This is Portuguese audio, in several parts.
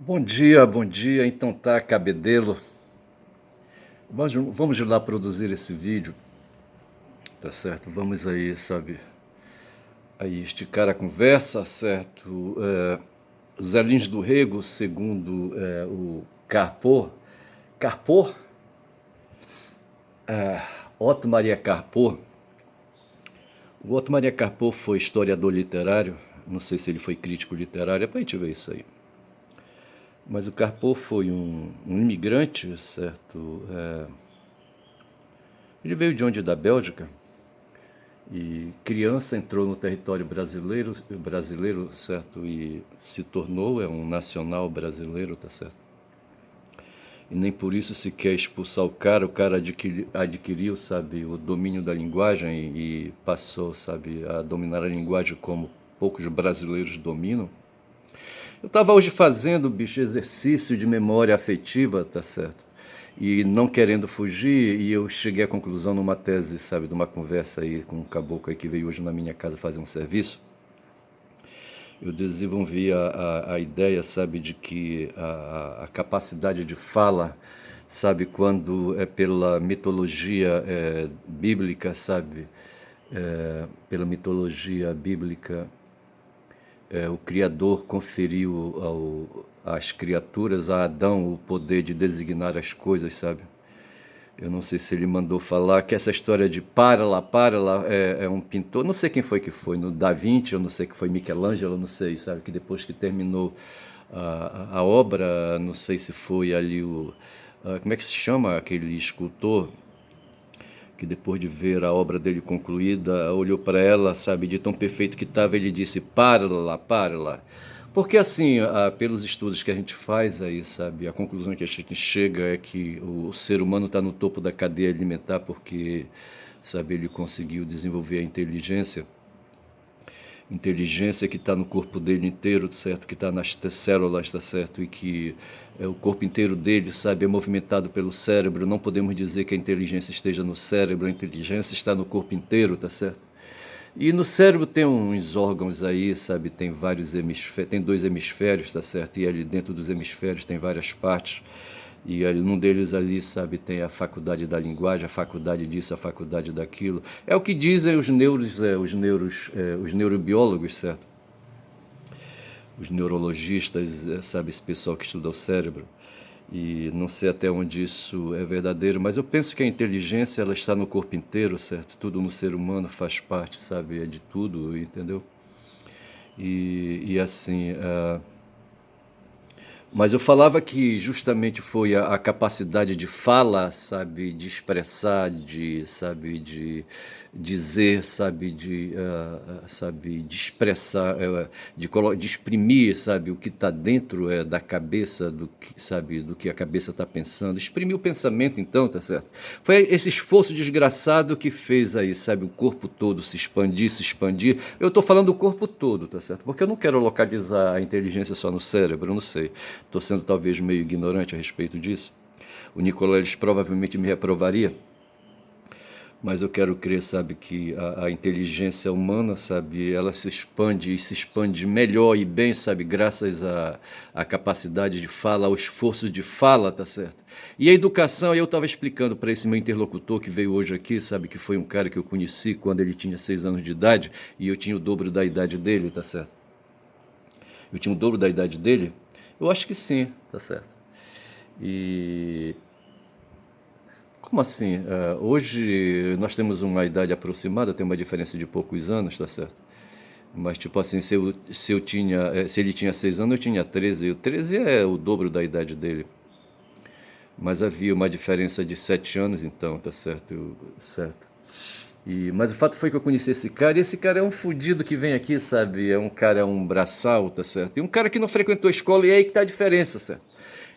Bom dia, então tá, cabedelo. Vamos lá produzir esse vídeo, tá certo? Vamos aí, sabe, aí esticar a conversa, certo? Zé Lins do Rego, segundo o Carpô, Otto Maria Carpô. O Otto Maria Carpô foi historiador literário, não sei se ele foi crítico literário, é pra gente ver isso aí. Mas o Carpô foi um imigrante, certo? Ele veio de onde? Da Bélgica. E criança entrou no território brasileiro, certo? E se tornou um nacional brasileiro, tá certo? E nem por isso se quer expulsar o cara adquiriu, sabe, o domínio da linguagem e passou, sabe, a dominar a linguagem como poucos brasileiros dominam. Eu estava hoje fazendo, bicho, exercício de memória afetiva, tá certo? E não querendo fugir, e eu cheguei à conclusão numa tese, sabe, de uma conversa aí com um caboclo aí que veio hoje na minha casa fazer um serviço. Eu desenvolvi a ideia, sabe, de que a capacidade de fala, sabe, quando é pela mitologia bíblica, sabe, pela mitologia bíblica, o Criador conferiu às criaturas, a Adão, o poder de designar as coisas, sabe? Eu não sei se ele mandou falar que essa história de para lá, é um pintor, não sei quem foi que foi, no Da Vinci, eu não sei que foi Michelangelo, eu não sei, sabe? Que depois que terminou a obra, não sei se foi ali como é que se chama aquele escultor que depois de ver a obra dele concluída, olhou para ela, sabe, de tão perfeito que estava, ele disse, para lá, para lá. Porque assim, pelos estudos que a gente faz aí, sabe, a conclusão que a gente chega é que o ser humano está no topo da cadeia alimentar porque, sabe, ele conseguiu desenvolver a inteligência que está no corpo dele inteiro, certo? Que está nas células, tá certo? E que o corpo inteiro dele, sabe, é movimentado pelo cérebro. Não podemos dizer que a inteligência esteja no cérebro, a inteligência está no corpo inteiro, tá certo? E no cérebro tem uns órgãos aí, sabe, tem vários hemisférios, tem dois hemisférios, tá certo? E ali dentro dos hemisférios tem várias partes. E ali, num deles ali, sabe, tem a faculdade da linguagem, a faculdade disso, a faculdade daquilo. É o que dizem os neurobiólogos, certo? Os neurologistas, sabe, esse pessoal que estuda o cérebro. E não sei até onde isso é verdadeiro, mas eu penso que a inteligência ela está no corpo inteiro, certo? Tudo no ser humano faz parte, sabe? É de tudo, entendeu? E assim, mas eu falava que justamente foi a capacidade de fala, sabe, de expressar, sabe, de dizer, sabe, sabe, de expressar, de exprimir, sabe, o que está dentro da cabeça, do que, sabe, do que a cabeça está pensando, exprimir o pensamento, então, tá certo? Foi esse esforço desgraçado que fez aí, sabe, o corpo todo se expandir, se expandir. Eu estou falando do corpo todo, tá certo? Porque eu não quero localizar a inteligência só no cérebro, eu não sei. Estou sendo talvez meio ignorante a respeito disso. O Nicoleles provavelmente me reprovaria, mas eu quero crer, sabe, que a inteligência humana, sabe, ela se expande e se expande melhor e bem, sabe, graças à capacidade de fala, ao esforço de fala, tá certo? E a educação, eu estava explicando para esse meu interlocutor que veio hoje aqui, sabe, que foi um cara que eu conheci quando ele tinha 6 anos de idade e eu tinha o dobro da idade dele, tá certo? Eu tinha o dobro da idade dele? Eu acho que sim, tá certo. E como assim? Hoje nós temos uma idade aproximada, tem uma diferença de poucos anos, tá certo? Mas tipo assim, se ele tinha 6 anos, eu tinha 13. E o 13 é o dobro da idade dele. Mas havia uma diferença de 7 anos, então, tá certo? Certo. Mas o fato foi que eu conheci esse cara, e esse cara é um fudido que vem aqui, sabe? É um cara, é um braçal, tá certo? E um cara que não frequentou a escola, e é aí que tá a diferença, certo?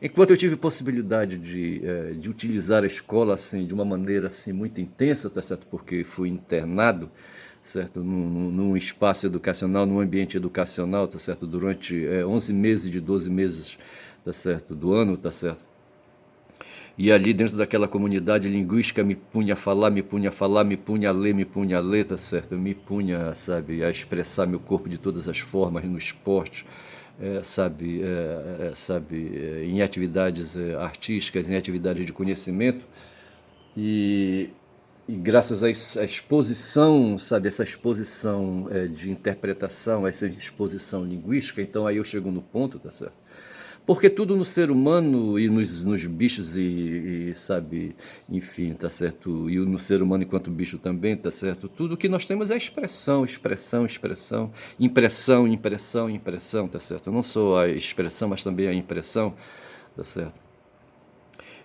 Enquanto eu tive possibilidade de utilizar a escola assim, de uma maneira assim, muito intensa, tá certo? Porque fui internado, certo? Num espaço educacional, num ambiente educacional, tá certo? Durante 11 meses de 12 meses, tá certo? Do ano, tá certo? E ali dentro daquela comunidade linguística me punha a falar, me punha a falar, me punha a ler, tá certo? Me punha, sabe, a expressar meu corpo de todas as formas no esporte, em atividades artísticas, em atividades de conhecimento, e, e graças a essa exposição, sabe, essa exposição de interpretação, essa exposição linguística, então aí eu chego no ponto, tá certo? Porque tudo no ser humano e nos bichos sabe, enfim, tá certo? E no ser humano enquanto bicho também, tá certo? Tudo que nós temos é expressão, expressão, expressão, impressão, impressão, impressão, tá certo? Não só a expressão, mas também a impressão, tá certo?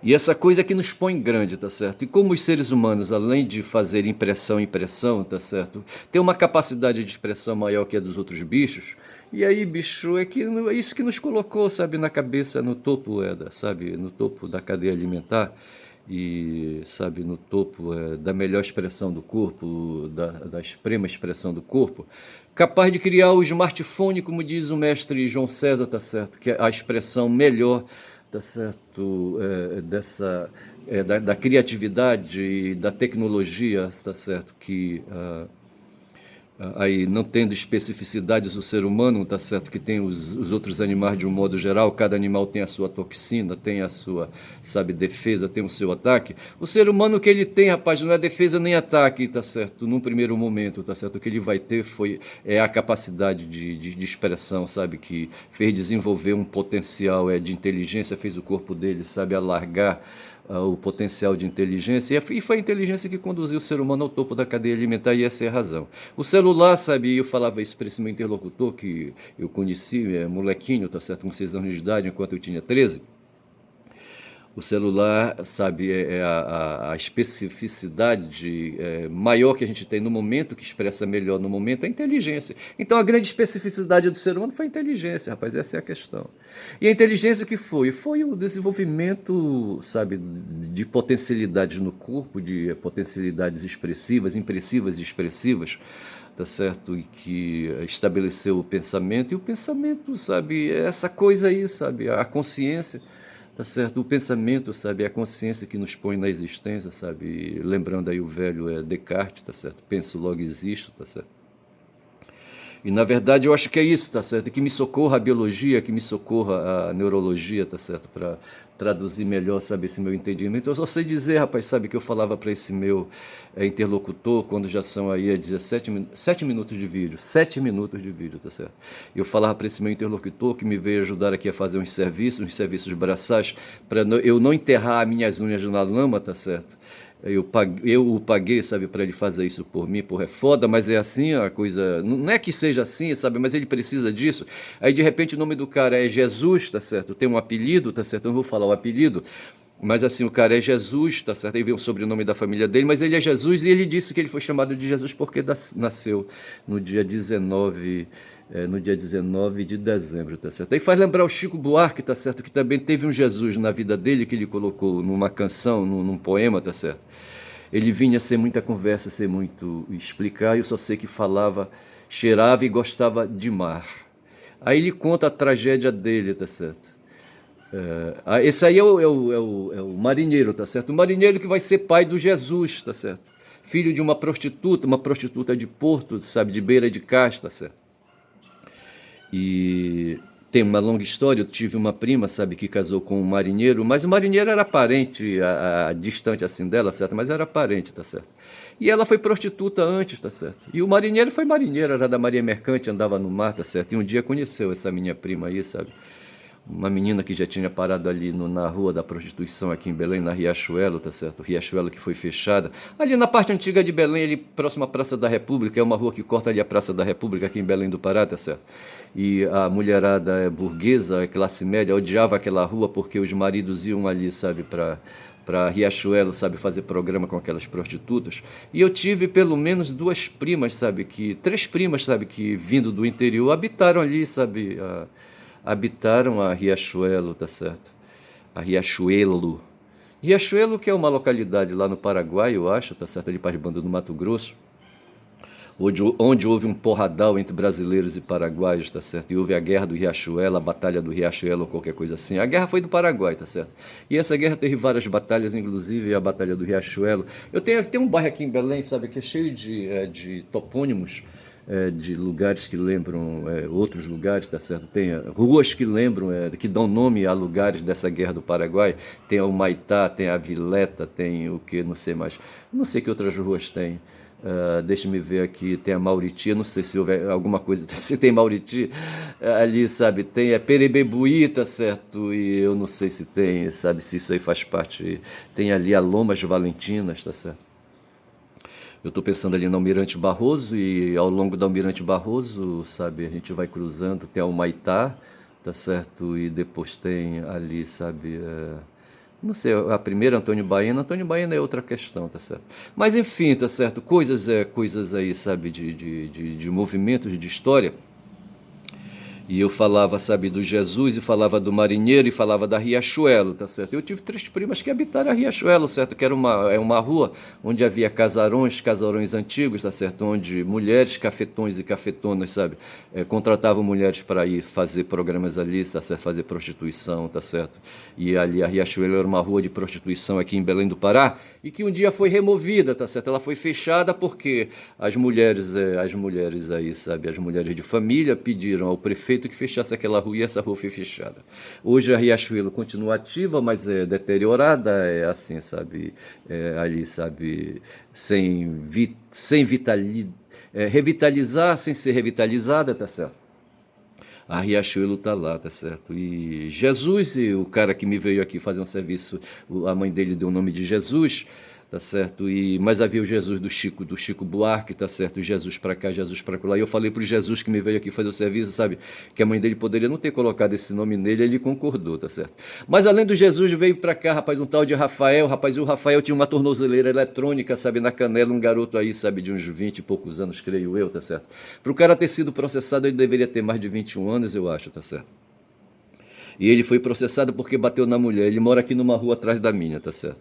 E essa coisa que nos põe grande, tá certo? E como os seres humanos, além de fazer impressão, impressão, tá certo? Tem uma capacidade de expressão maior que a dos outros bichos. E aí, bicho, é isso que nos colocou, sabe, na cabeça, no topo, sabe, no topo da cadeia alimentar e, sabe, no topo da melhor expressão do corpo, da extrema expressão do corpo, capaz de criar o smartphone, como diz o mestre João César, tá certo? Que é a expressão melhor, tá certo, da criatividade e da tecnologia, tá certo, que aí não tendo especificidades do ser humano, tá certo, que tem os outros animais de um modo geral, cada animal tem a sua toxina, tem a sua, sabe, defesa, tem o seu ataque. O ser humano que ele tem, rapaz, não é defesa nem ataque, tá certo, num primeiro momento, tá certo, o que ele vai ter é a capacidade de expressão, sabe, que fez desenvolver um potencial de inteligência, fez o corpo dele, sabe, alargar o potencial de inteligência, e foi a inteligência que conduziu o ser humano ao topo da cadeia alimentar, e essa é a razão. O celular, sabe, eu falava isso para esse meu interlocutor, que eu conheci, molequinho, tá certo, com 6 anos de idade, enquanto eu tinha 13. O celular, sabe, é a especificidade maior que a gente tem no momento, que expressa melhor no momento, é a inteligência. Então a grande especificidade do ser humano foi a inteligência, rapaz, essa é a questão. E a inteligência que foi? Foi o desenvolvimento, sabe, de potencialidades no corpo, de potencialidades expressivas, impressivas e expressivas, tá certo? E que estabeleceu o pensamento, e o pensamento, sabe, é essa coisa aí, sabe, a consciência, tá certo? O pensamento, sabe, é a consciência que nos põe na existência, sabe? Lembrando aí o velho Descartes, tá certo? Penso, logo existo, tá certo? E na verdade eu acho que é isso, tá certo? Que me socorra a biologia, que me socorra a neurologia, tá certo? Para traduzir melhor, sabe, esse meu entendimento. Eu só sei dizer, rapaz, sabe, que eu falava para esse meu interlocutor, quando já são aí 7 minutos de vídeo, 7 minutos de vídeo, tá certo? Eu falava para esse meu interlocutor que me veio ajudar aqui a fazer uns serviços braçais, para eu não enterrar minhas unhas na lama, tá certo? Eu o paguei, sabe, para ele fazer isso por mim, porra, é foda, mas é assim a coisa. Não é que seja assim, sabe, mas ele precisa disso. Aí de repente o nome do cara é Jesus, tá certo? Tem um apelido, tá certo? Eu não vou falar o apelido, mas assim, o cara é Jesus, tá certo? Aí vem o sobrenome da família dele, mas ele é Jesus, e ele disse que ele foi chamado de Jesus porque nasceu no dia 19. No dia 19 de dezembro, tá certo? Aí faz lembrar o Chico Buarque, tá certo? Que também teve um Jesus na vida dele, que ele colocou numa canção, num poema, tá certo? Ele vinha sem muita conversa, sem muito explicar, eu só sei que falava, cheirava e gostava de mar. Aí ele conta a tragédia dele, tá certo? Esse aí é o marinheiro, tá certo? O marinheiro que vai ser pai do Jesus, tá certo? Filho de uma prostituta de Porto, sabe? De Beira de Castro, tá certo? E tem uma longa história. Eu tive uma prima, sabe, que casou com um marinheiro, mas o marinheiro era parente, distante assim dela, certo? Mas era parente, tá certo? E ela foi prostituta antes, tá certo? E o marinheiro foi marinheiro, era da Marinha Mercante, andava no mar, tá certo? E um dia conheceu essa minha prima aí, sabe? Uma menina que já tinha parado ali na rua da prostituição aqui em Belém, na Riachuelo, tá certo? Riachuelo que foi fechada. Ali na parte antiga de Belém, ali próximo à Praça da República, é uma rua que corta ali a Praça da República, aqui em Belém do Pará, tá certo? E a mulherada burguesa, classe média, odiava aquela rua porque os maridos iam ali, sabe, para Riachuelo, sabe, fazer programa com aquelas prostitutas. E eu tive pelo menos três primas, sabe, que vindo do interior habitaram ali, sabe, habitaram a Riachuelo, tá certo? A Riachuelo. Riachuelo, que é uma localidade lá no Paraguai, eu acho, tá certo? Ali para as bandas do Mato Grosso, onde houve um porradal entre brasileiros e paraguaios, tá certo? E houve a guerra do Riachuelo, a batalha do Riachuelo, ou qualquer coisa assim. A guerra foi do Paraguai, tá certo? E essa guerra teve várias batalhas, inclusive a batalha do Riachuelo. Tem um bairro aqui em Belém, sabe, que é cheio de topônimos, de lugares que lembram outros lugares, tá certo? Tem ruas que lembram, que dão nome a lugares dessa guerra do Paraguai. Tem o Maitá, tem a Vileta, tem o que, não sei mais. Não sei que outras ruas tem. Deixa-me ver aqui, tem a Mauriti, não sei se houver alguma coisa, se tem Mauriti ali, sabe, tem Perebebuí, tá certo, e eu não sei se tem, sabe, se isso aí faz parte, tem ali a Lomas Valentinas, tá certo. Eu estou pensando ali no Almirante Barroso e ao longo do Almirante Barroso, sabe, a gente vai cruzando, tem a Humaitá, tá certo, e depois tem ali, sabe, não sei, a primeira Antônio Baena é outra questão, tá certo? Mas enfim, tá certo? Coisas aí, sabe, de movimentos de história. E eu falava, sabe, do Jesus, e falava do marinheiro, e falava da Riachuelo, tá certo? Eu tive três primas que habitaram a Riachuelo, certo? Que era uma rua onde havia casarões antigos, tá certo? Onde mulheres, cafetões e cafetonas, sabe? Contratavam mulheres para ir fazer programas ali, tá certo? Fazer prostituição, tá certo? E ali a Riachuelo era uma rua de prostituição aqui em Belém do Pará, e que um dia foi removida, tá certo? Ela foi fechada porque as mulheres aí, sabe? As mulheres de família pediram ao prefeito que fechasse aquela rua e essa rua foi fechada. Hoje a Riachuelo continua ativa, mas é deteriorada, é assim, sabe? Ali, sabe? Sem revitalizar, sem ser revitalizada, tá certo? A Riachuelo tá lá, tá certo? E Jesus, e o cara que me veio aqui fazer um serviço, a mãe dele deu o nome de Jesus, tá certo? Mas havia o Jesus do Chico Buarque, tá certo? O Jesus para cá, Jesus para lá. E eu falei pro Jesus que me veio aqui fazer o serviço, sabe? Que a mãe dele poderia não ter colocado esse nome nele, ele concordou, tá certo? Mas além do Jesus, veio para cá, rapaz, um tal de Rafael, rapaz, e o Rafael tinha uma tornozeleira eletrônica, sabe, na canela, um garoto aí, sabe, de uns 20 e poucos anos, creio eu, tá certo? Pro cara ter sido processado, ele deveria ter mais de 21 anos, eu acho, tá certo? E ele foi processado porque bateu na mulher. Ele mora aqui numa rua atrás da minha, tá certo?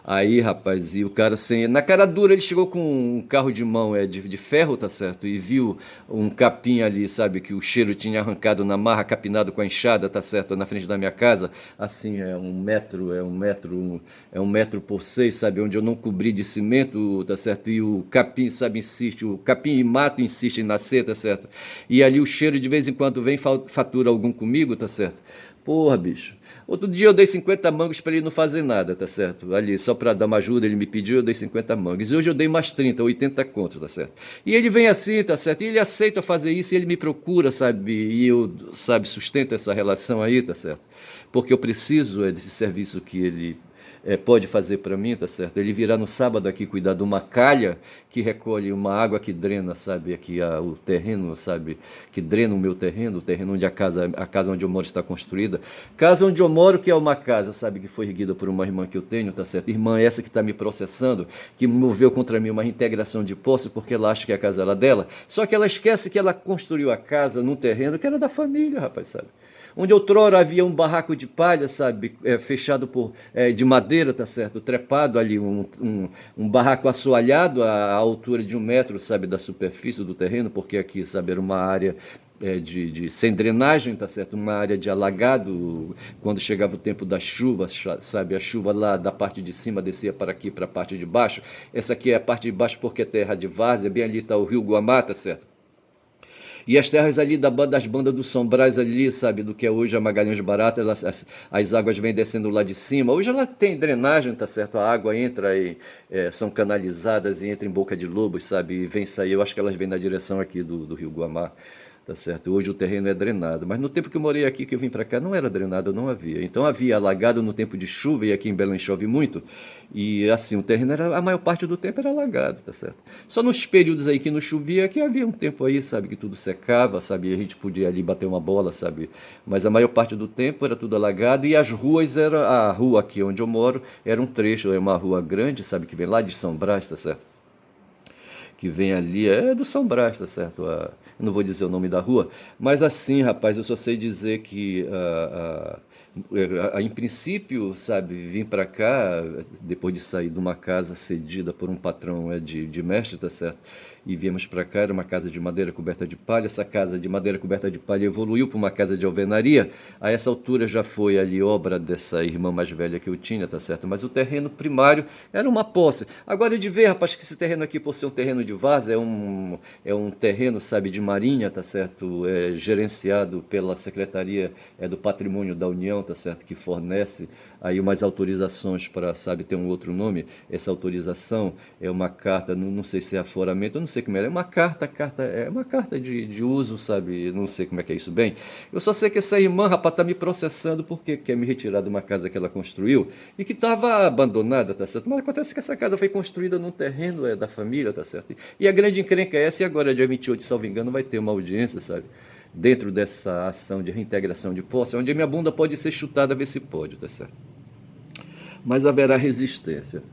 Aí, rapaz, e o cara sem. Na cara dura, ele chegou com um carro de mão de ferro, tá certo? E viu um capim ali, sabe? Que o cheiro tinha arrancado na marra, capinado com a enxada, tá certo? Na frente da minha casa. Assim, é um metro por 6, sabe? Onde eu não cobri de cimento, tá certo? E o capim, sabe, insiste. O capim e mato insiste em nascer, tá certo? E ali o cheiro de vez em quando vem, fatura algum comigo, tá certo? Porra, bicho. Outro dia eu dei 50 mangos pra ele não fazer nada, tá certo? Ali, só pra dar uma ajuda, ele me pediu, eu dei 50 mangos. E hoje eu dei mais 30, 80 contos, tá certo? E ele vem assim, tá certo? E ele aceita fazer isso e ele me procura, sabe? E eu, sabe, sustento essa relação aí, tá certo? Porque eu preciso desse serviço que ele pode fazer para mim, tá certo? Ele virá no sábado aqui cuidar de uma calha que recolhe uma água que drena, sabe, aqui o terreno, sabe, que drena o terreno onde a casa onde eu moro está construída. Casa onde eu moro, que é uma casa, sabe, que foi erguida por uma irmã que eu tenho, tá certo? Irmã essa que está me processando, que moveu contra mim uma reintegração de posse porque ela acha que a casa era dela, só que ela esquece que ela construiu a casa num terreno que era da família, rapaz, sabe? Onde outrora havia um barraco de palha, sabe, fechado de madeira, tá certo, trepado ali, um barraco assoalhado à altura de 1 metro, sabe, da superfície do terreno, porque aqui, sabe, era uma área sem drenagem, tá certo, uma área de alagado, quando chegava o tempo das chuvas, sabe, a chuva lá da parte de cima descia para aqui, para a parte de baixo, essa aqui é a parte de baixo porque é terra de várzea, bem ali está o rio Guamá, tá certo? E as terras ali das bandas do São Brás ali, sabe, do que é hoje a Magalhães Barata, as águas vêm descendo lá de cima. Hoje ela tem drenagem, tá certo? A água entra e são canalizadas e entra em Boca de Lobos, sabe? E vem sair, eu acho que elas vêm na direção aqui do Rio Guamá. Tá certo? Hoje o terreno é drenado, mas no tempo que eu morei aqui, que eu vim para cá, não era drenado, não havia. Então havia alagado no tempo de chuva, e aqui em Belém chove muito, e assim, o terreno era, a maior parte do tempo era alagado, tá certo? Só nos períodos aí que não chovia, que havia um tempo aí, sabe, que tudo secava, sabe, e a gente podia ali bater uma bola, sabe? Mas a maior parte do tempo era tudo alagado, e as ruas, a rua aqui onde eu moro, era um trecho, é uma rua grande, sabe, que vem lá de São Brás, tá certo? Que vem ali, é do São Brás, tá certo? Eu não vou dizer o nome da rua, mas assim, rapaz, eu só sei dizer que, em princípio, sabe, vim para cá, depois de sair de uma casa cedida por um patrão de mestre, tá certo? e viemos para cá. Era uma casa de madeira coberta de palha. Essa casa de madeira coberta de palha evoluiu para uma casa de alvenaria. A essa altura já foi ali obra dessa irmã mais velha que eu tinha, tá certo? Mas o terreno primário era uma posse. Agora de ver, rapaz, que esse terreno aqui, por ser um terreno de várzea, é um terreno, sabe, de marinha, tá certo? É gerenciado pela Secretaria do Patrimônio da União, tá certo? Que fornece aí umas autorizações para, sabe, ter um outro nome. Essa autorização é uma carta, não sei se é aforamento, eu não sei como é uma é uma carta de uso, sabe, não sei como é que é isso bem. Eu só sei que essa irmã, rapaz, tá me processando porque quer me retirar de uma casa que ela construiu e que estava abandonada, tá certo? Mas acontece que essa casa foi construída num terreno da família, tá certo? E a grande encrenca é essa, e agora dia 28, salvo engano, vai ter uma audiência, sabe, dentro dessa ação de reintegração de posse, onde a minha bunda pode ser chutada, ver se pode, tá certo? Mas haverá resistência.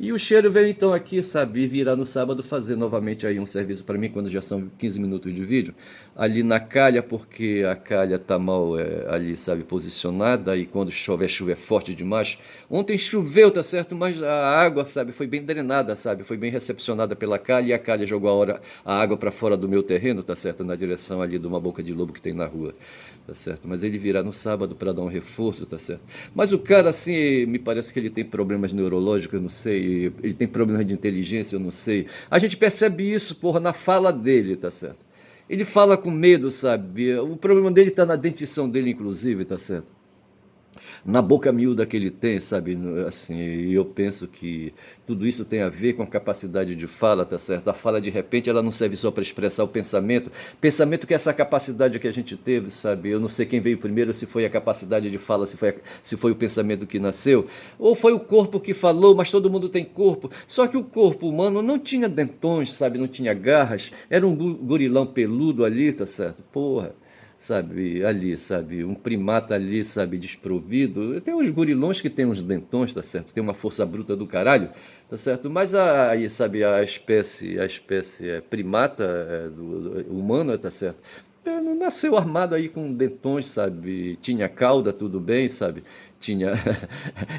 E o cheiro veio então aqui, sabe, virar no sábado fazer novamente aí um serviço para mim, quando já são 15 minutos de vídeo, ali na calha, porque a calha está mal ali, sabe, posicionada, e quando chove, chuva é forte demais. Ontem choveu, tá certo, mas a água, sabe, foi bem drenada, sabe, foi bem recepcionada pela calha, e a calha jogou a água para fora do meu terreno, tá certo, na direção ali de uma boca de lobo que tem na rua, tá certo. Mas ele virá no sábado para dar um reforço, tá certo. Mas o cara, assim, me parece que ele tem problemas neurológicos, eu não sei, ele tem problemas de inteligência, eu não sei. A gente percebe isso, porra, na fala dele, tá certo? Ele fala com medo, sabe? O problema dele tá na dentição dele, inclusive, tá certo? Na boca miúda que ele tem, sabe? Assim, e eu penso que tudo isso tem a ver com a capacidade de fala, tá certo? A fala, de repente, ela não serve só para expressar o pensamento que é essa capacidade que a gente teve, sabe? Eu não sei quem veio primeiro, se foi a capacidade de fala, se foi o pensamento que nasceu, ou foi o corpo que falou, mas todo mundo tem corpo. Só que o corpo humano não tinha dentões, sabe? Não tinha garras, era um gorilão peludo ali, tá certo? Porra, sabe, ali, sabe, um primata ali, sabe, desprovido. Tem uns gorilões que tem uns dentões, tá certo? Tem uma força bruta do caralho, tá certo? Mas aí, sabe, a espécie primata humana, tá certo? Não nasceu armado aí com dentões, sabe? Tinha cauda, tudo bem, sabe? Tinha,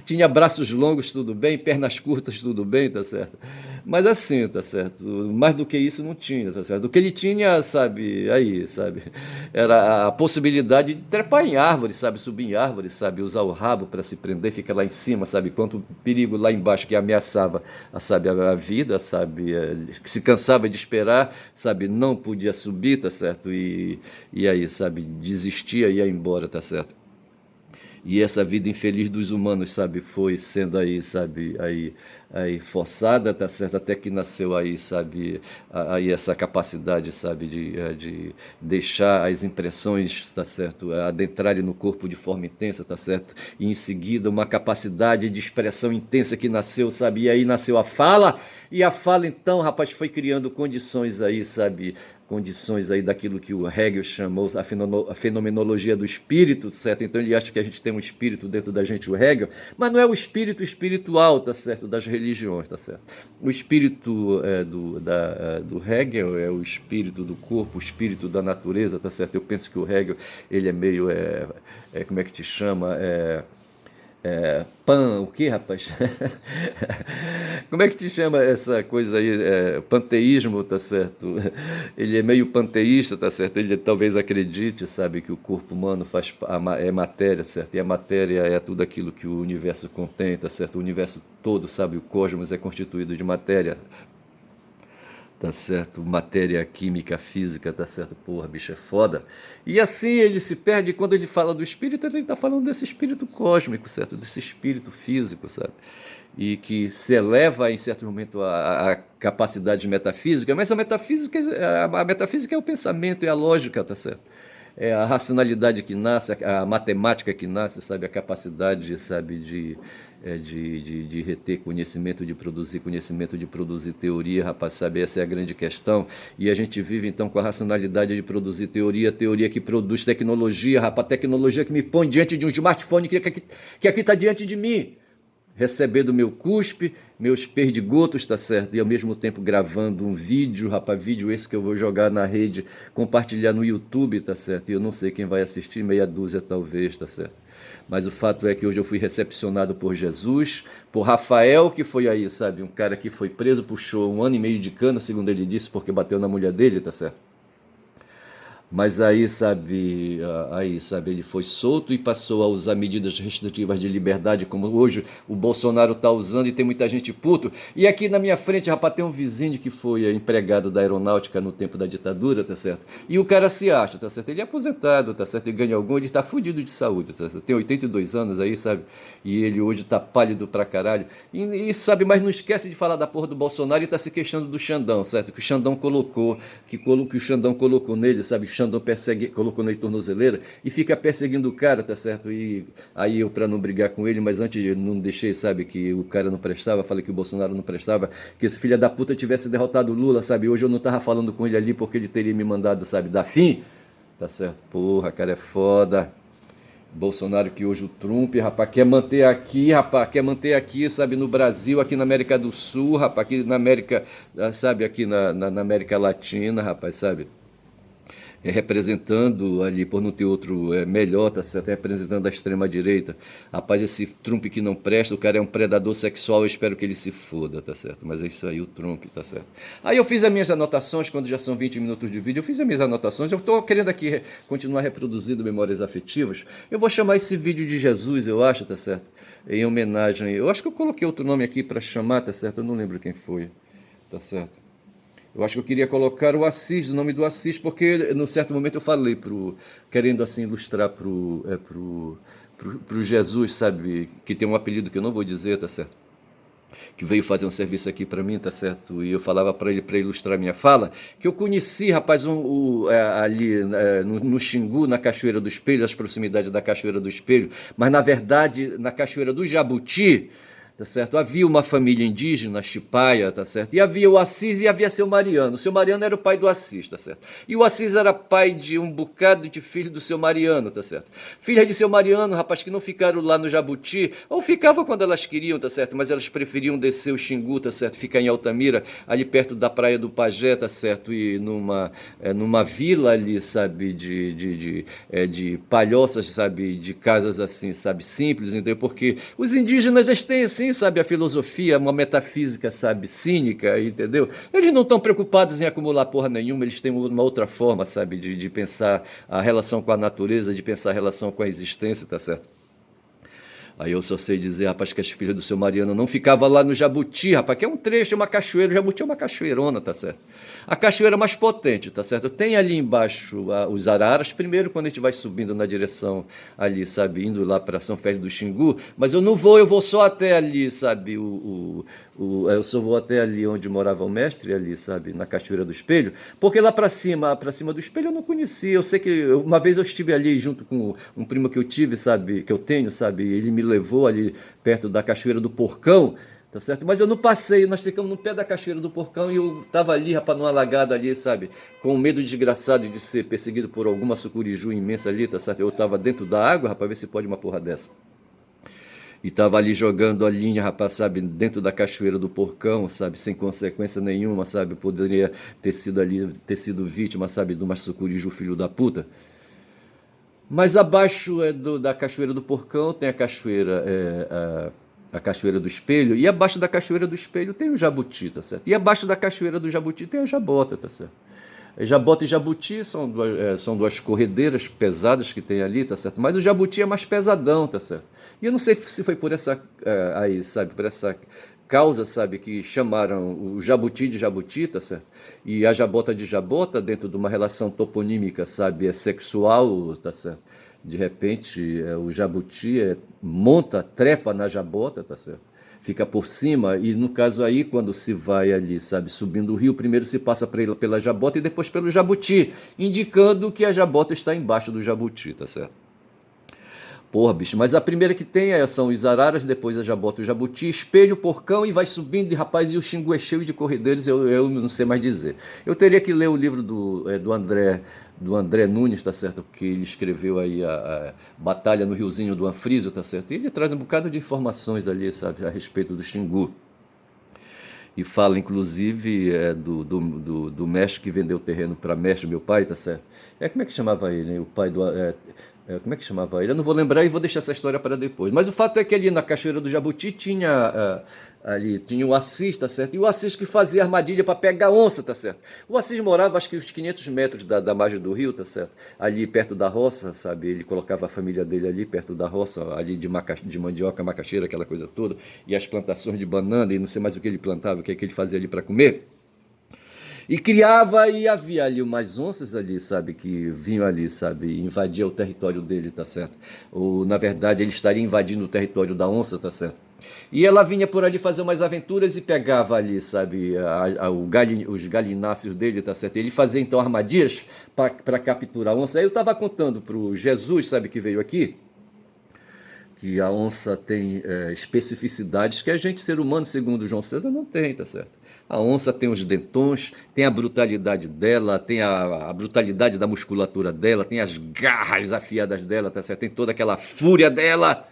tinha braços longos, tudo bem, pernas curtas, tudo bem, tá certo? Mas assim, tá certo? Mais do que isso não tinha, tá certo? O que ele tinha, sabe, aí, sabe? Era a possibilidade de trepar em árvores, sabe? Subir em árvores, sabe? Usar o rabo para se prender, ficar lá em cima, sabe? Quanto perigo lá embaixo que ameaçava, sabe, a vida, sabe? Que se cansava de esperar, sabe? Não podia subir, tá certo? E aí, sabe? Desistia e ia embora, tá certo? E essa vida infeliz dos humanos, sabe, foi sendo aí, sabe, aí forçada, tá certo, até que nasceu aí, sabe, aí essa capacidade, sabe, de deixar as impressões, tá certo, adentrarem no corpo de forma intensa, tá certo, e em seguida uma capacidade de expressão intensa que nasceu, sabe, e aí nasceu a fala, e a fala então, rapaz, foi criando condições aí, sabe, condições aí daquilo que o Hegel chamou a fenomenologia do espírito, certo? Então ele acha que a gente tem um espírito dentro da gente, o Hegel, mas não é o espírito espiritual, tá certo? Das religiões, tá certo? O espírito do Hegel é o espírito do corpo, o espírito da natureza, tá certo? Eu penso que o Hegel, ele é meio, como é que te chama? O que, rapaz? Como é que te chama essa coisa aí? Panteísmo, tá certo? Ele é meio panteísta, tá certo? Ele talvez acredite, sabe, que o corpo humano é matéria, certo? E a matéria é tudo aquilo que o universo contém, tá certo? O universo todo, sabe, o cosmos é constituído de matéria, tá certo? Matéria, química, física, tá certo? Porra, bicho, é foda. E assim ele se perde, quando ele fala do espírito, ele está falando desse espírito cósmico, certo? Desse espírito físico, sabe? E que se eleva em certo momento a capacidade metafísica, mas a metafísica é o pensamento, é a lógica, tá certo? É a racionalidade que nasce, a matemática que nasce, sabe, a capacidade, sabe, de reter conhecimento, de produzir teoria, rapaz, sabe, essa é a grande questão. E a gente vive então com a racionalidade de produzir teoria que produz tecnologia, rapaz, tecnologia que me põe diante de um smartphone que aqui está diante de mim, recebendo meu cuspe, meus perdigotos, tá certo? E ao mesmo tempo gravando um vídeo, rapaz, vídeo esse que eu vou jogar na rede, compartilhar no YouTube, tá certo? E eu não sei quem vai assistir, meia dúzia talvez, tá certo? Mas o fato é que hoje eu fui recepcionado por Jesus, por Rafael, que foi aí, sabe, um cara que foi preso, puxou 1 ano e meio de cana, segundo ele disse, porque bateu na mulher dele, tá certo? Mas aí, sabe, ele foi solto e passou a usar medidas restritivas de liberdade, como hoje o Bolsonaro está usando e tem muita gente puto. E aqui na minha frente, rapaz, tem um vizinho que foi empregado da aeronáutica no tempo da ditadura, tá certo? E o cara se acha, tá certo? Ele é aposentado, tá certo? Ele ganha algum, ele tá fudido de saúde, tá certo? Tem 82 anos aí, sabe? E ele hoje tá pálido pra caralho. Sabe, mas não esquece de falar da porra do Bolsonaro e tá se queixando do Xandão, certo? Que o Xandão colocou, que o Xandão colocou nele, sabe? Xandão persegue, colocou na tornozeleira e fica perseguindo o cara, tá certo? E aí eu, pra não brigar com ele, mas antes eu não deixei, sabe, que o cara não prestava, falei que o Bolsonaro não prestava, que esse filho da puta tivesse derrotado o Lula, sabe? Hoje eu não tava falando com ele ali porque ele teria me mandado, sabe, dar fim, tá certo? Porra, cara, é foda. Bolsonaro que hoje o Trump, rapaz, quer manter aqui, rapaz, quer manter aqui, sabe, no Brasil, aqui na América do Sul, rapaz, aqui na América, sabe, aqui na América Latina, rapaz, sabe? Representando ali, por não ter outro melhor, tá certo? Representando a extrema-direita. Rapaz, esse Trump que não presta, o cara é um predador sexual, eu espero que ele se foda, tá certo? Mas é isso aí, o Trump, tá certo? Aí eu fiz as minhas anotações, quando já são 20 minutos de vídeo, eu fiz as minhas anotações, eu tô querendo aqui continuar reproduzindo memórias afetivas. Eu vou chamar esse vídeo de Jesus, eu acho, tá certo? Em homenagem, eu acho que eu coloquei outro nome aqui para chamar, tá certo? Eu não lembro quem foi, tá certo? Eu acho que eu queria colocar o Assis, o nome do Assis, porque num certo momento eu falei querendo assim ilustrar pro Jesus, sabe, que tem um apelido que eu não vou dizer, tá certo? Que veio fazer um serviço aqui para mim, tá certo? E eu falava para ele, para ilustrar minha fala, que eu conheci, rapaz, ali no Xingu, na Cachoeira do Espelho, as proximidades da Cachoeira do Espelho, mas na verdade na Cachoeira do Jabuti, tá certo? Havia uma família indígena, Chipaia, tá certo? E havia o Assis e havia seu Mariano. O seu Mariano era o pai do Assis, tá certo? E o Assis era pai de um bocado de filho do seu Mariano, tá certo? Filha de seu Mariano, rapaz, que não ficaram lá no Jabuti, ou ficavam quando elas queriam, tá certo? Mas elas preferiam descer o Xingu, tá certo? Ficar em Altamira, ali perto da praia do Pajé, tá certo? E numa vila ali, sabe, de palhoças, sabe, de casas assim, sabe, simples, entendeu? Porque os indígenas, eles têm assim, sabe, a filosofia, uma metafísica, sabe, cínica, entendeu? Eles não estão preocupados em acumular porra nenhuma, eles têm uma outra forma, sabe, de pensar a relação com a natureza, de pensar a relação com a existência, tá certo? Aí eu só sei dizer, rapaz, que as filhas do seu Mariano não ficavam lá no Jabuti, rapaz, que é um trecho, é uma cachoeira. O Jabuti é uma cachoeirona, tá certo? A cachoeira mais potente, tá certo? Tem ali embaixo os araras, primeiro quando a gente vai subindo na direção ali, sabe, indo lá para São Félix do Xingu, mas eu vou só até ali, sabe, eu só vou até ali onde morava o mestre, ali, sabe, na Cachoeira do Espelho, porque lá para cima do Espelho eu não conhecia. Eu sei que uma vez eu estive ali junto com um primo que eu tive, sabe, que eu tenho, sabe, ele me levou ali perto da Cachoeira do Porcão, tá certo? Mas eu não passei, nós ficamos no pé da Cachoeira do Porcão e eu tava ali, rapaz, numa lagada ali, sabe, com medo desgraçado de ser perseguido por alguma sucuriju imensa ali, tá certo? Eu tava dentro da água, rapaz, ver se pode uma porra dessa. E tava ali jogando a linha, rapaz, sabe, dentro da Cachoeira do Porcão, sabe, sem consequência nenhuma, sabe, poderia ter sido ali, ter sido vítima, sabe, de uma sucuriju filho da puta. Mas abaixo da Cachoeira do Porcão tem a Cachoeira do Espelho, e abaixo da Cachoeira do Espelho tem o Jabuti, tá certo? E abaixo da Cachoeira do Jabuti tem a Jabota, tá certo? Jabota e Jabuti são duas corredeiras pesadas que tem ali, tá certo? Mas o Jabuti é mais pesadão, tá certo? E eu não sei se foi por essa, aí, sabe, por essa causa, sabe, que chamaram o Jabuti de Jabuti, tá certo? E a Jabota de Jabota, dentro de uma relação toponímica, sabe, sexual, tá certo? De repente, o Jabuti monta, trepa na Jabota, tá certo? Fica por cima, e no caso aí, quando se vai ali, sabe, subindo o rio, primeiro se passa pela Jabota e depois pelo Jabuti, indicando que a Jabota está embaixo do Jabuti, tá certo? Porra, bicho, mas a primeira que tem são os araras, depois a Jabota e o Jabuti, Espelho, Porcão, e vai subindo, e rapaz, e o Xingu é cheio de corredeiros, eu não sei mais dizer. Eu teria que ler o livro do André Nunes, tá certo? Porque ele escreveu aí a Batalha no Riozinho do Anfrísio, tá certo? E ele traz um bocado de informações ali, sabe, a respeito do Xingu. E fala, inclusive, do mestre que vendeu o terreno para mestre, meu pai, tá certo? Como é que chamava ele, né? O pai do... como é que chamava ele? Eu não vou lembrar e vou deixar essa história para depois. Mas o fato é que ali na Cachoeira do Jabuti ali tinha o Assis, tá certo? E o Assis que fazia armadilha para pegar onça, tá certo? O Assis morava acho que uns 500 metros da margem do rio, tá certo? Ali perto da roça, sabe? Ele colocava a família dele ali perto da roça, ali de mandioca, macaxeira, aquela coisa toda, e as plantações de banana e não sei mais o que ele plantava, o que, é que ele fazia ali para comer. E criava e havia ali umas onças ali, sabe, que vinham ali, sabe, invadir o território dele, tá certo? Ou, na verdade, ele estaria invadindo o território da onça, tá certo? E ela vinha por ali fazer umas aventuras e pegava ali, sabe, os galináceos dele, tá certo? Ele fazia então armadilhas para capturar a onça. Aí eu estava contando pro Jesus, sabe, que veio aqui, que a onça tem especificidades que a gente, ser humano, segundo João César, não tem, tá certo? A onça tem os dentões, tem a brutalidade dela, tem a brutalidade da musculatura dela, tem as garras afiadas dela, tá certo? Tem toda aquela fúria dela.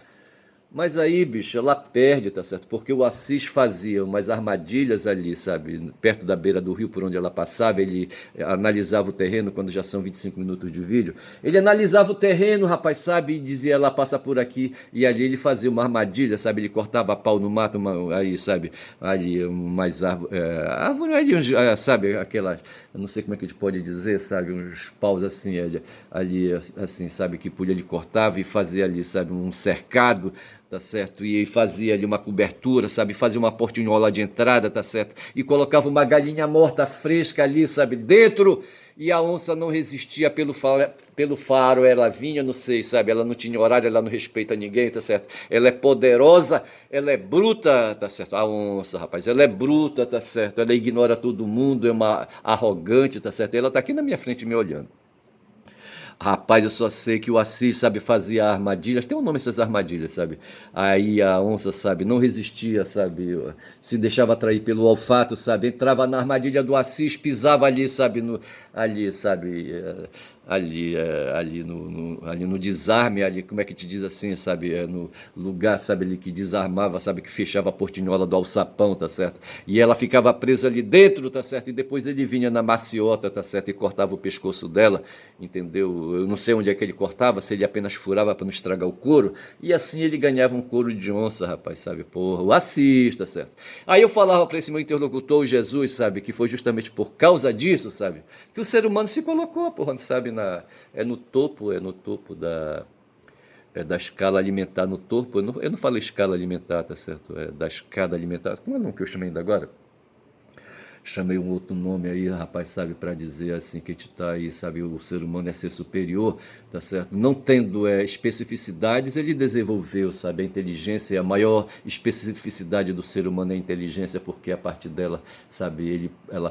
Mas aí, bicho, ela perde, tá certo? Porque o Assis fazia umas armadilhas ali, sabe? Perto da beira do rio por onde ela passava, ele analisava o terreno, quando já são 25 minutos de vídeo. Ele analisava o terreno, rapaz, sabe? E dizia, ela passa por aqui. E ali ele fazia uma armadilha, sabe? Ele cortava pau no mato, aí, sabe? Ali, umas árvores, árvore, ali, sabe? Aquelas, eu não sei como é que a gente pode dizer, sabe? Uns paus assim, ali assim, sabe? Que podia, ele cortava e fazia ali, sabe? Um cercado, tá certo? E fazia ali uma cobertura, sabe? Fazia uma portinhola de entrada, tá certo? E colocava uma galinha morta fresca ali, sabe? Dentro. E a onça não resistia pelo faro, ela vinha, não sei, sabe? Ela não tinha horário, ela não respeita ninguém, tá certo? Ela é poderosa, ela é bruta, tá certo? A onça, rapaz, ela é bruta, tá certo? Ela ignora todo mundo, é uma arrogante, tá certo? Ela tá aqui na minha frente me olhando. Rapaz, eu só sei que o Assis, sabe, fazia armadilhas. Tem um nome essas armadilhas, sabe? Aí a onça, sabe, não resistia, sabe? Se deixava atrair pelo olfato, sabe? Entrava na armadilha do Assis, pisava ali, sabe? Ali, sabe? Ali no desarme, ali, como é que te diz assim, sabe? No lugar, sabe, ali que desarmava, sabe? Que fechava a portinhola do alçapão, tá certo? E ela ficava presa ali dentro, tá certo? E depois ele vinha na maciota, tá certo? E cortava o pescoço dela, entendeu? Eu não sei onde é que ele cortava, se ele apenas furava para não estragar o couro. E assim ele ganhava um couro de onça, rapaz, sabe? Porra, o Assis, tá certo? Aí eu falava para esse meu interlocutor, o Jesus, sabe? Que foi justamente por causa disso, sabe? Que o ser humano se colocou, porra, sabe? É no topo da escala alimentar, no topo. Eu não falo escala alimentar, tá certo? É da escada alimentar. Como é o nome que eu chamei ainda agora? Chamei um outro nome aí, rapaz, sabe, para dizer assim que a gente está aí, sabe, o ser humano é ser superior, tá certo? Não tendo especificidades, ele desenvolveu, sabe, a inteligência, e a maior especificidade do ser humano é a inteligência, porque a partir dela, sabe,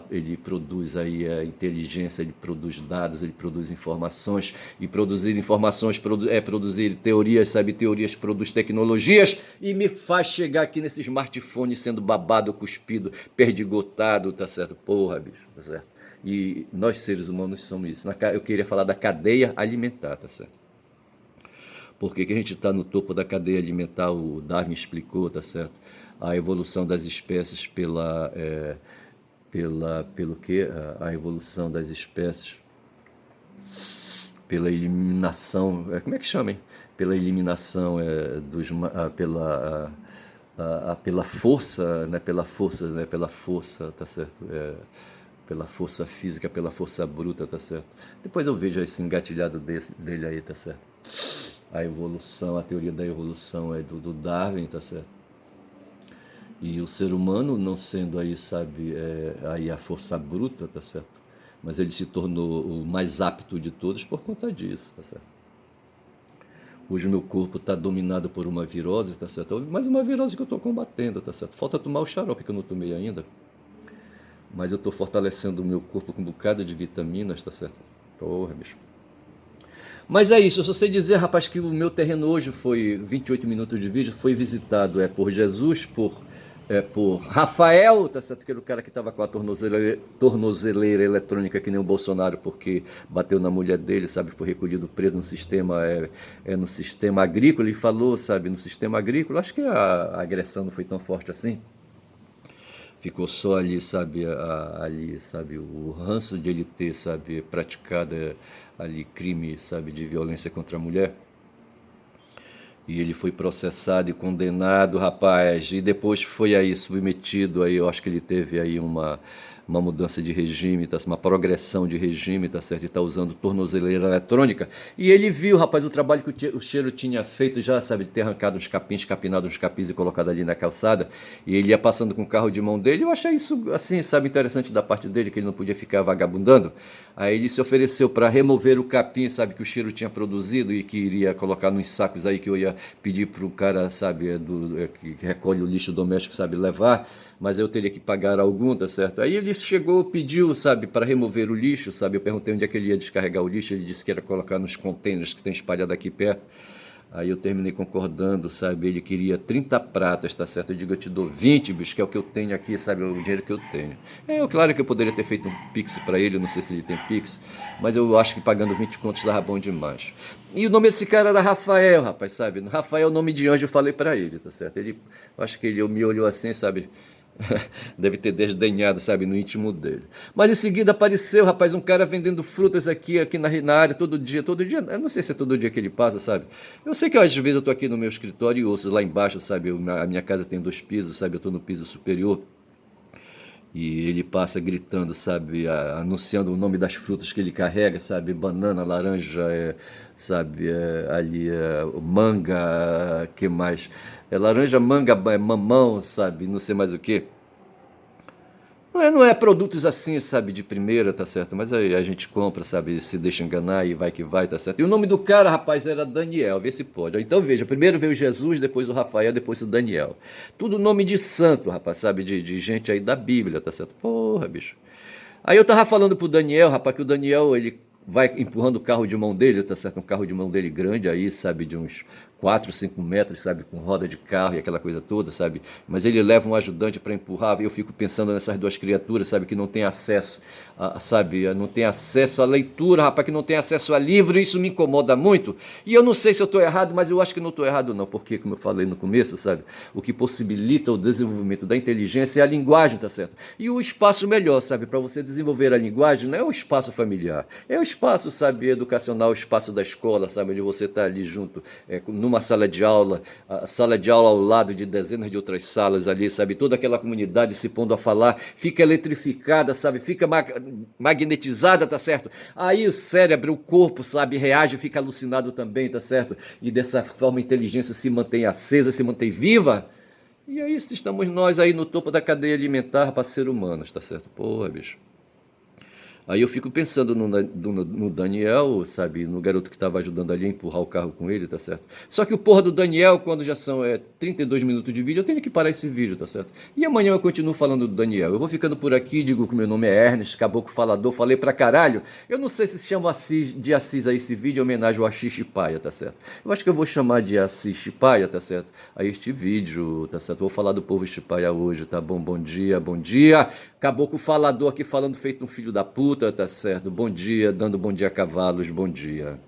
ele produz aí a inteligência, ele produz dados, ele produz informações, e produzir informações é produzir teorias, sabe, teorias produz tecnologias, e me faz chegar aqui nesse smartphone sendo babado, cuspido, perdigotado, tá certo? Porra, bicho, tá certo? E nós seres humanos somos isso. Eu queria falar da cadeia alimentar, tá certo? Por que que a gente está no topo da cadeia alimentar? O Darwin explicou, tá certo? A evolução das espécies pelo que? A evolução das espécies pela eliminação, como é que chama, hein? Pela eliminação pela força, né? Pela força, tá certo? Pela força física, pela força bruta, tá certo? Depois eu vejo esse engatilhado dele aí, tá certo? A evolução, a teoria da evolução é do Darwin, tá certo? E o ser humano, não sendo aí, sabe, aí a força bruta, tá certo? Mas ele se tornou o mais apto de todos por conta disso, tá certo? Hoje o meu corpo está dominado por uma virose, tá certo? Mas uma virose que eu estou combatendo, tá certo? Falta tomar o xarope que eu não tomei ainda. Mas eu estou fortalecendo o meu corpo com um bocado de vitaminas, tá certo? Porra, bicho. Mas é isso, eu só sei dizer, rapaz, que o meu terreno hoje foi 28 minutos de vídeo, foi visitado por Jesus, por Rafael, tá certo? Que era o cara que estava com a tornozeleira eletrônica que nem o Bolsonaro, porque bateu na mulher dele, sabe? Foi recolhido preso no sistema agrícola, e falou, sabe? No sistema agrícola, acho que a agressão não foi tão forte assim. Ficou só ali, sabe, o ranço de ele ter, sabe, praticado ali crime, sabe, de violência contra a mulher. E ele foi processado e condenado, rapaz, e depois foi aí submetido, aí eu acho que ele teve aí uma mudança de regime, tá, uma progressão de regime, tá certo? Ele tá usando tornozeleira eletrônica. E ele viu, rapaz, o trabalho que o cheiro tinha feito já, sabe, de ter arrancado uns capins, capinado uns capins e colocado ali na calçada. E ele ia passando com o carro de mão dele. Eu achei isso, assim, sabe, interessante da parte dele, que ele não podia ficar vagabundando. Aí ele se ofereceu para remover o capim, sabe, que o cheiro tinha produzido e que iria colocar nos sacos aí que eu ia pedir pro cara, sabe, que recolhe o lixo doméstico, sabe, levar, mas eu teria que pagar algum, tá certo? Aí ele chegou, pediu, sabe, para remover o lixo, sabe? Eu perguntei onde é que ele ia descarregar o lixo, ele disse que era colocar nos containers que tem espalhado aqui perto. Aí eu terminei concordando, sabe? Ele queria 30 pratas, tá certo? Eu digo, eu te dou 20, bicho, que é o que eu tenho aqui, sabe? O dinheiro que eu tenho. Claro que eu poderia ter feito um Pix para ele, não sei se ele tem Pix, mas eu acho que pagando 20 contos dava bom demais. E o nome desse cara era Rafael, rapaz, sabe? Rafael, nome de anjo, eu falei para ele, tá certo? Ele, acho que ele me olhou assim, sabe? Deve ter desdenhado, sabe, no íntimo dele. Mas em seguida apareceu, rapaz, um cara vendendo frutas aqui na área, todo dia, todo dia. Eu não sei se é todo dia que ele passa, sabe? Eu sei que às vezes eu tô aqui no meu escritório e ouço lá embaixo, sabe? A minha casa tem 2 pisos, sabe? Eu tô no piso superior. E ele passa gritando, sabe? Anunciando o nome das frutas que ele carrega, sabe? Banana, laranja, sabe? Ali, manga, que mais? É laranja, manga, mamão, sabe? Não sei mais o que. Não é produtos assim, sabe, de primeira, tá certo? Mas aí a gente compra, sabe, se deixa enganar e vai que vai, tá certo? E o nome do cara, rapaz, era Daniel, vê se pode. Então veja, primeiro veio Jesus, depois o Rafael, depois o Daniel. Tudo nome de santo, rapaz, sabe, de gente aí da Bíblia, tá certo? Porra, bicho. Aí eu tava falando pro Daniel, rapaz, que o Daniel, ele vai empurrando o carro de mão dele, tá certo? Um carro de mão dele grande aí, sabe, de uns 4, 5 metros, sabe, com roda de carro e aquela coisa toda, sabe? Mas ele leva um ajudante para empurrar, e eu fico pensando nessas duas criaturas, sabe, que não tem acesso, sabe, não tem acesso à leitura, rapaz, que não tem acesso a livro, isso me incomoda muito. E eu não sei se eu estou errado, mas eu acho que não estou errado não, porque, como eu falei no começo, sabe, o que possibilita o desenvolvimento da inteligência é a linguagem, tá certo? E o espaço melhor, sabe, para você desenvolver a linguagem não é o espaço familiar, é o espaço, sabe, educacional, o espaço da escola, sabe, onde você está ali junto, numa sala de aula, a sala de aula ao lado de dezenas de outras salas ali, sabe? Toda aquela comunidade se pondo a falar, fica eletrificada, sabe? Fica magnetizada, tá certo? Aí o cérebro, o corpo, sabe, reage, fica alucinado também, tá certo? E dessa forma a inteligência se mantém acesa, se mantém viva. E aí estamos nós aí no topo da cadeia alimentar para ser humanos, tá certo? Porra, bicho. Aí eu fico pensando no Daniel, sabe, no garoto que estava ajudando ali a empurrar o carro com ele, tá certo? Só que o porra do Daniel, quando já são 32 minutos de vídeo, eu tenho que parar esse vídeo, tá certo? E amanhã eu continuo falando do Daniel. Eu vou ficando por aqui, digo que meu nome é Ernest, caboclo falador, falei pra caralho. Eu não sei se chama de Assis aí esse vídeo em homenagem ao Assis Chipaia, tá certo? Eu acho que eu vou chamar de Assis Chipaia, tá certo? Aí este vídeo, tá certo? Vou falar do povo Chipaia hoje, tá bom? Bom dia, bom dia. Caboclo falador aqui falando feito um filho da puta, tá certo? Bom dia, dando bom dia a cavalos, bom dia.